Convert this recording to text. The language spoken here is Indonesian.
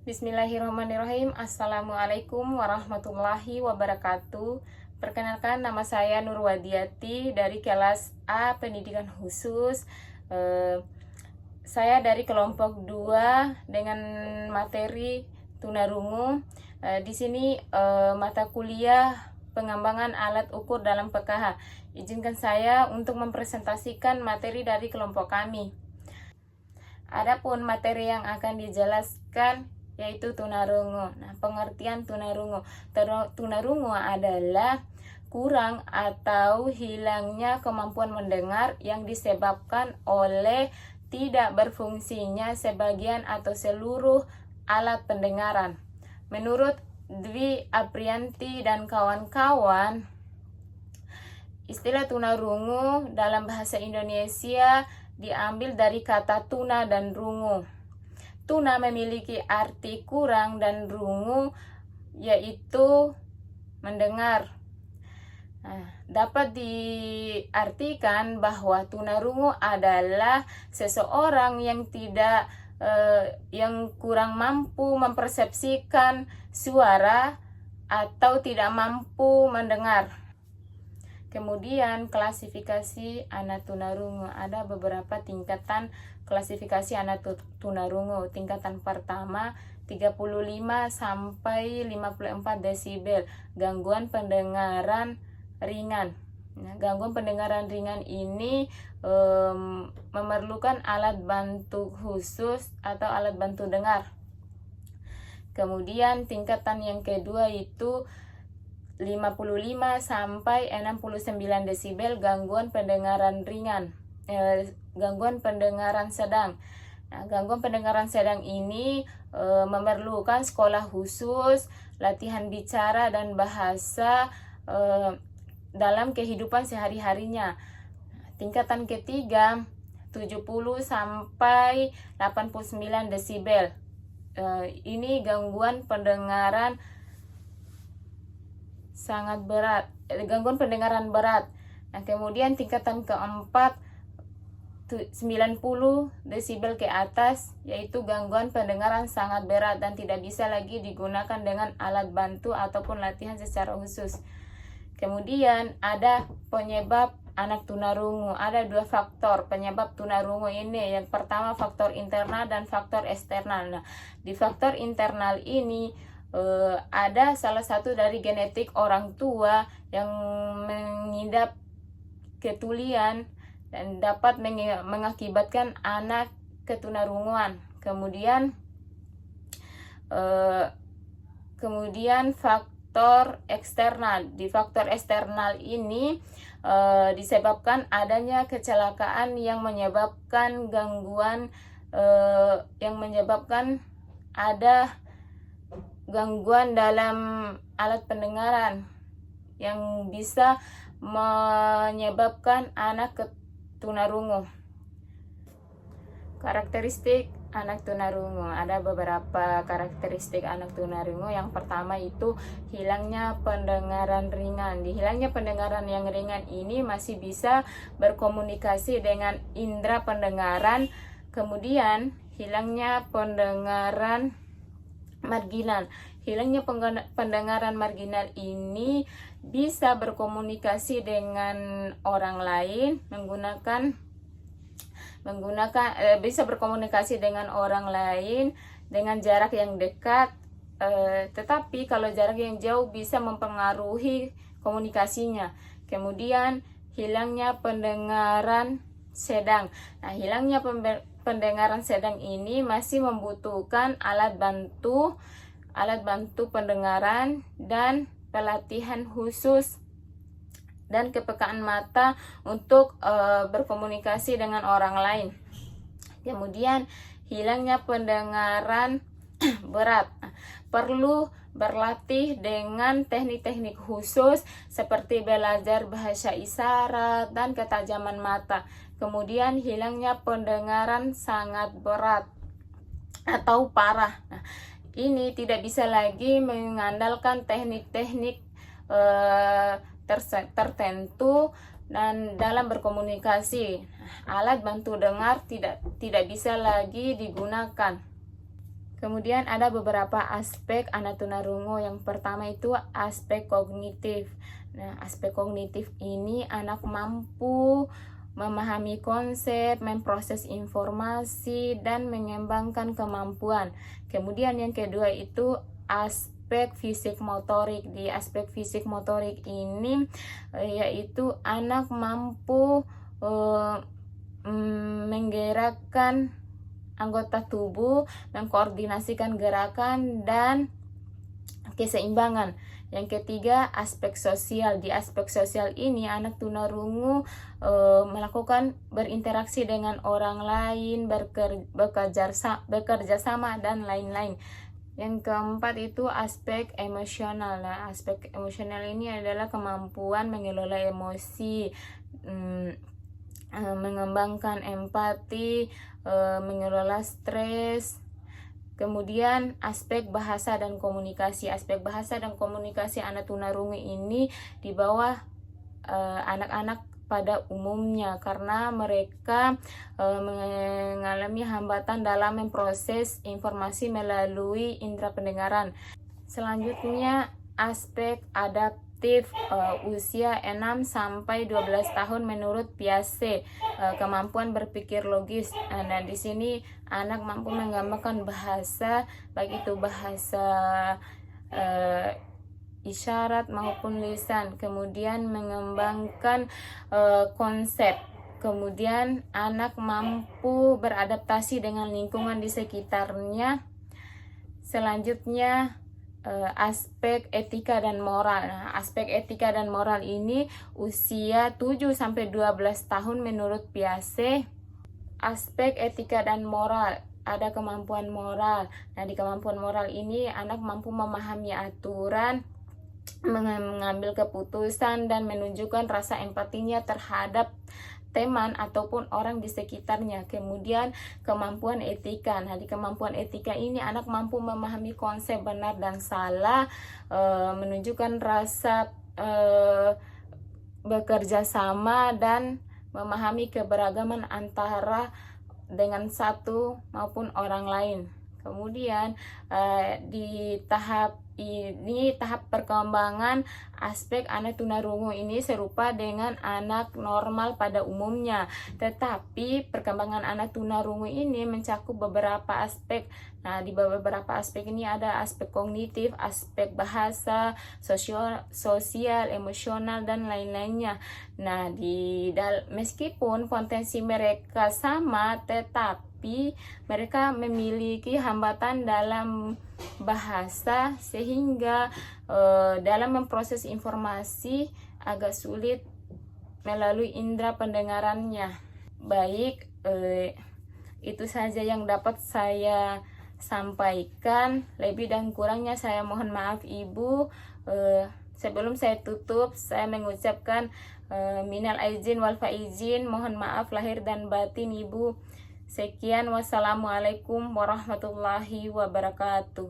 Bismillahirrahmanirrahim. Assalamualaikum warahmatullahi wabarakatuh. Perkenalkan, nama saya Nurwadiati dari kelas A Pendidikan Khusus. Saya dari kelompok 2 dengan materi tunarungu. Di sini mata kuliah pengembangan alat ukur dalam PKH. Izinkan saya untuk mempresentasikan materi dari kelompok kami. Adapun materi yang akan dijelaskan yaitu tunarungu. Nah, pengertian tunarungu. Tunarungu adalah kurang atau hilangnya kemampuan mendengar yang disebabkan oleh tidak berfungsinya sebagian atau seluruh alat pendengaran. Menurut Dwi Aprianti dan kawan-kawan, istilah tunarungu dalam bahasa Indonesia diambil dari kata tuna dan rungu. Tuna memiliki arti kurang dan rungu yaitu mendengar. Dapat diartikan bahwa tunarungu adalah seseorang yang yang kurang mampu mempersepsikan suara atau tidak mampu mendengar. Kemudian klasifikasi anak tunarungu, ada beberapa tingkatan klasifikasi anak tunarungu. Tingkatan pertama 35 sampai 54 desibel, gangguan pendengaran ringan. Nah, gangguan pendengaran ringan ini memerlukan alat bantu khusus atau alat bantu dengar. Kemudian tingkatan yang kedua itu 55 sampai 69 desibel, gangguan pendengaran ringan, gangguan pendengaran sedang. Nah, gangguan pendengaran sedang ini memerlukan sekolah khusus, latihan bicara dan bahasa dalam kehidupan sehari-harinya. Tingkatan ketiga 70 sampai 89 desibel. Ini gangguan pendengaran sangat berat, gangguan pendengaran berat. Nah, kemudian tingkatan keempat 90 desibel ke atas, yaitu gangguan pendengaran sangat berat dan tidak bisa lagi digunakan dengan alat bantu ataupun latihan secara khusus. Kemudian ada penyebab anak tunarungu. Ada dua faktor penyebab tunarungu ini. Yang pertama faktor internal dan faktor eksternal. Nah, di faktor internal ini ada salah satu dari genetik orang tua yang mengidap ketulian dan dapat mengakibatkan anak ketunarunguan. Kemudian faktor eksternal. Di faktor eksternal ini disebabkan adanya kecelakaan yang menyebabkan gangguan ada gangguan dalam alat pendengaran yang bisa menyebabkan anak tunarungu. Karakteristik anak tunarungu, ada beberapa karakteristik anak tunarungu. Yang pertama itu hilangnya pendengaran ringan. Di hilangnya pendengaran yang ringan ini masih bisa berkomunikasi dengan indera pendengaran. Kemudian hilangnya pendengaran marginal. Hilangnya pendengaran marginal ini bisa berkomunikasi dengan orang lain bisa berkomunikasi dengan orang lain dengan jarak yang dekat, tetapi kalau jarak yang jauh bisa mempengaruhi komunikasinya. Kemudian hilangnya pendengaran sedang. Nah, hilangnya pendengaran sedang ini masih membutuhkan alat bantu pendengaran dan pelatihan khusus dan kepekaan mata untuk berkomunikasi dengan orang lain. Kemudian hilangnya pendengaran berat. Perlu berlatih dengan teknik-teknik khusus seperti belajar bahasa isyarat dan ketajaman mata. Kemudian hilangnya pendengaran sangat berat atau parah. Nah, ini tidak bisa lagi mengandalkan teknik-teknik tertentu dan dalam berkomunikasi. Alat bantu dengar tidak bisa lagi digunakan. Kemudian ada beberapa aspek anak tunarungu. Yang pertama itu aspek kognitif. Nah, aspek kognitif ini anak mampu memahami konsep, memproses informasi, dan mengembangkan kemampuan. Kemudian yang kedua itu aspek fisik motorik. Di aspek fisik motorik ini yaitu anak mampu menggerakkan anggota tubuh, mengkoordinasikan gerakan dan keseimbangan. Yang ketiga, aspek sosial. Di aspek sosial ini anak tunarungu melakukan berinteraksi dengan orang lain, bekerja sama dan lain-lain. Yang keempat itu aspek emosional. Nah, aspek emosional ini adalah kemampuan mengelola emosi, mengembangkan empati, mengelola stres. Kemudian aspek bahasa dan komunikasi. Aspek bahasa dan komunikasi anak tunarungu ini di bawah anak-anak pada umumnya, karena mereka mengalami hambatan dalam memproses informasi melalui indera pendengaran. Selanjutnya aspek adaptif, usia 6 sampai 12 tahun menurut Piaget, kemampuan berpikir logis. Nah, di sini anak mampu menggambarkan bahasa, baik itu bahasa isyarat maupun lisan, kemudian mengembangkan konsep. Kemudian anak mampu beradaptasi dengan lingkungan di sekitarnya. Selanjutnya aspek etika dan moral. Nah, aspek etika dan moral ini usia 7 sampai 12 tahun menurut Piaget. Aspek etika dan moral, ada kemampuan moral. Nah, di kemampuan moral ini anak mampu memahami aturan, mengambil keputusan, dan menunjukkan rasa empatinya terhadap teman ataupun orang di sekitarnya. Kemudian kemampuan etika. Nah, di kemampuan etika ini anak mampu memahami konsep benar dan salah, menunjukkan rasa bekerja sama, dan memahami keberagaman antara dengan satu maupun orang lain. Kemudian di tahap ini, tahap perkembangan aspek anak tunarungu ini serupa dengan anak normal pada umumnya, tetapi perkembangan anak tunarungu ini mencakup beberapa aspek. Nah, di beberapa aspek ini ada aspek kognitif, aspek bahasa, sosial, emosional, dan lain-lainnya. Nah, meskipun potensi mereka sama, tetapi mereka memiliki hambatan dalam bahasa, sehingga dalam memproses informasi agak sulit melalui indera pendengarannya. Baik, itu saja yang dapat saya sampaikan. Lebih dan kurangnya saya mohon maaf Ibu. Sebelum saya tutup, saya mengucapkan minal aizin wal faizin, mohon maaf lahir dan batin Ibu. Sekian, wassalamualaikum warahmatullahi wabarakatuh.